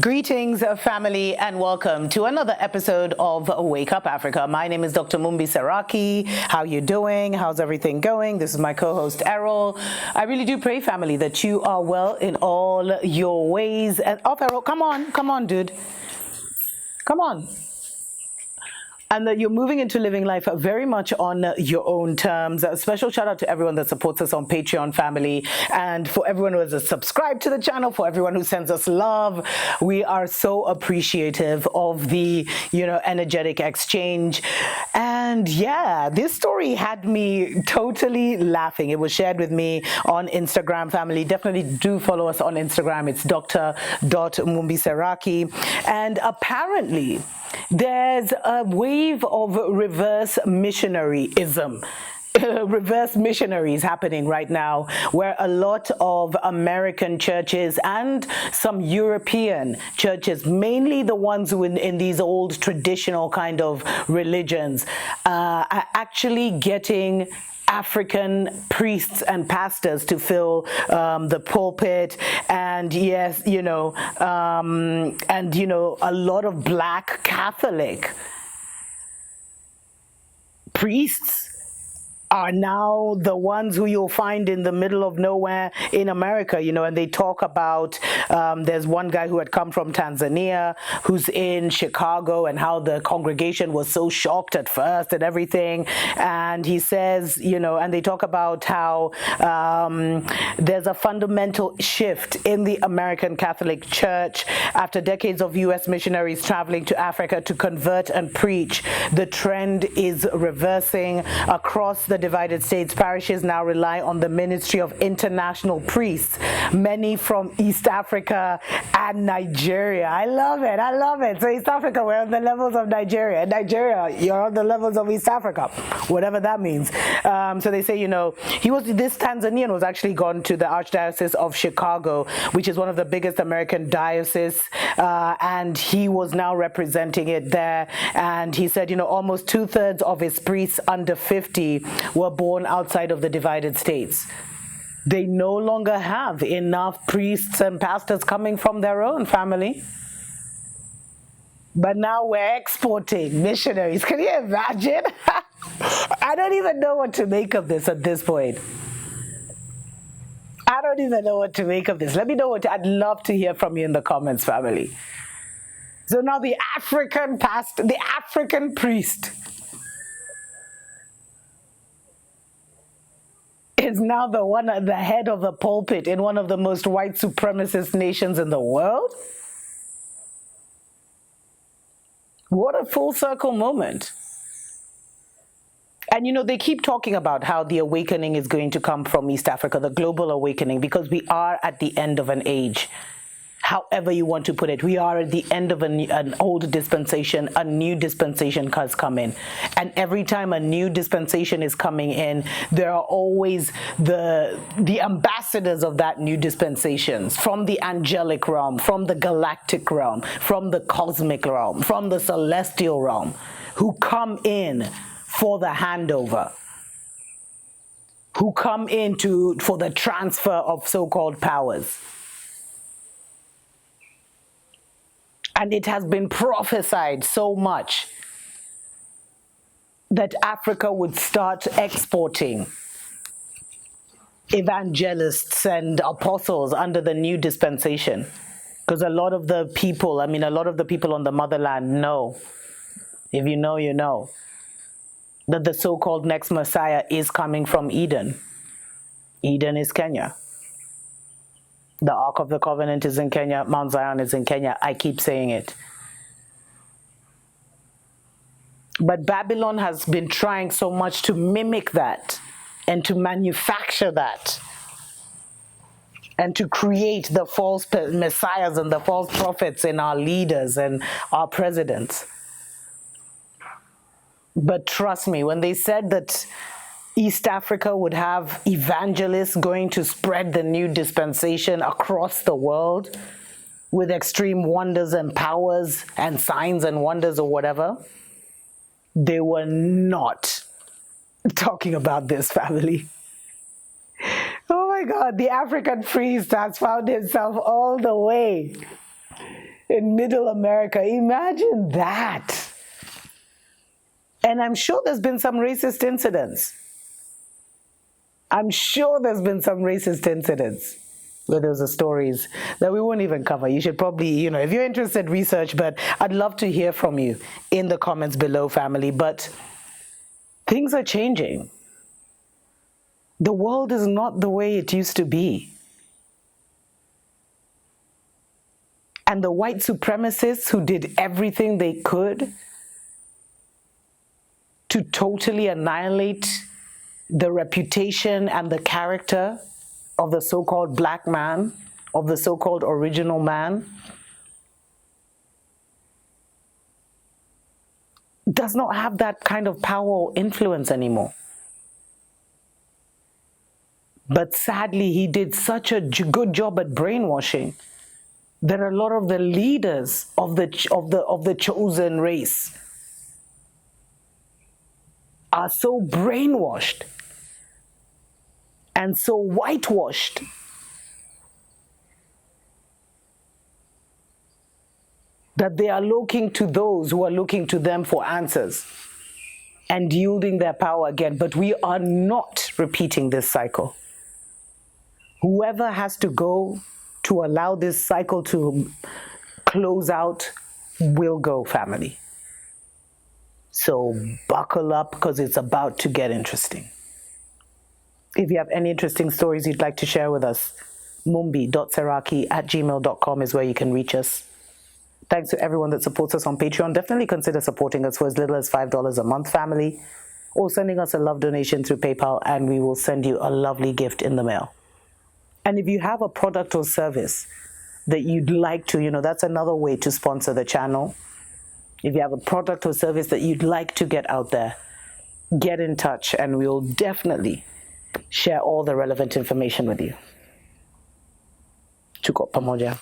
Greetings, family, and welcome to another episode of Wake Up Africa. My name is Dr. Mumbi Seraki. How you doing? How's everything going? This is my co-host, Errol. I really do pray, family, that you are well in all your ways. And Errol, come on, dude. Come on. And that you're moving into living life very much on your own terms. A special shout out to everyone that supports us on Patreon, family, and for everyone who has subscribed to the channel, for everyone who sends us love. We are so appreciative of the, energetic exchange. And yeah, this story had me totally laughing. It was shared with me on Instagram, family. Definitely do follow us on Instagram. It's Dr.Mumbi Seraki. And apparently, there's a wave of reverse missionaryism. Reverse missionaries happening right now, where a lot of American churches and some European churches, mainly the ones who in these old traditional kind of religions, are actually getting African priests and pastors to fill the pulpit, and yes, a lot of Black Catholic priests are now the ones who you'll find in the middle of nowhere in America, and they talk about, there's one guy who had come from Tanzania who's in Chicago, and how the congregation was so shocked at first and everything. And he says, and they talk about how there's a fundamental shift in the American Catholic Church after decades of U.S. missionaries traveling to Africa to convert and preach. The trend is reversing across the divided states. Parishes now rely on the ministry of international priests, many from East Africa and Nigeria. I love it. So East Africa, we're on the levels of Nigeria. Nigeria, you're on the levels of East Africa, whatever that means. So they say, this Tanzanian was actually gone to the Archdiocese of Chicago, which is one of the biggest American dioceses, and he was now representing it there. And he said, almost 2/3 of his priests under 50 were born outside of the divided states. They no longer have enough priests and pastors coming from their own family. But now we're exporting missionaries. Can you imagine? I don't even know what to make of this at this point. I don't even know what to make of this. Let me know I'd love to hear from you in the comments, family. So now the African pastor, the African priest, is now the one at the head of the pulpit in one of the most white supremacist nations in the world? What a full circle moment. And they keep talking about how the awakening is going to come from East Africa, the global awakening, because we are at the end of an age. However you want to put it, we are at the end of an old dispensation. A new dispensation has come in. And every time a new dispensation is coming in, there are always the ambassadors of that new dispensation, from the angelic realm, from the galactic realm, from the cosmic realm, from the celestial realm, who come in for the handover, who come in for the transfer of so-called powers. And it has been prophesied so much that Africa would start exporting evangelists and apostles under the new dispensation. Because a lot of the people on the motherland know, if you know, you know, that the so-called next Messiah is coming from Eden. Eden is Kenya. The Ark of the Covenant is in Kenya. Mount Zion is in Kenya. I keep saying it. But Babylon has been trying so much to mimic that and to manufacture that and to create the false messiahs and the false prophets in our leaders and our presidents. But trust me, when they said that East Africa would have evangelists going to spread the new dispensation across the world with extreme wonders and powers and signs and wonders or whatever, they were not talking about this, family. Oh my God, the African priest has found himself all the way in middle America. Imagine that. And I'm sure there's been some racist incidents. Where those are stories that we won't even cover. You should probably, if you're interested, research, but I'd love to hear from you in the comments below, family. But things are changing. The world is not the way it used to be. And the white supremacists who did everything they could to totally annihilate the reputation and the character of the so-called black man, of the so-called original man, does not have that kind of power or influence anymore. But sadly, he did such a good job at brainwashing that a lot of the leaders of the chosen race are so brainwashed and so whitewashed that they are looking to those who are looking to them for answers and yielding their power again. But we are not repeating this cycle. Whoever has to go to allow this cycle to close out will go, family. So buckle up, because it's about to get interesting. If you have any interesting stories you'd like to share with us, mumbi.seraki@gmail.com is where you can reach us. Thanks to everyone that supports us on Patreon. Definitely consider supporting us for as little as $5 a month, family, or sending us a love donation through PayPal, and we will send you a lovely gift in the mail. And if you have a product or service that you'd like to, that's another way to sponsor the channel. If you have a product or service that you'd like to get out there, get in touch and we'll definitely share all the relevant information with you. Chuko pamoja.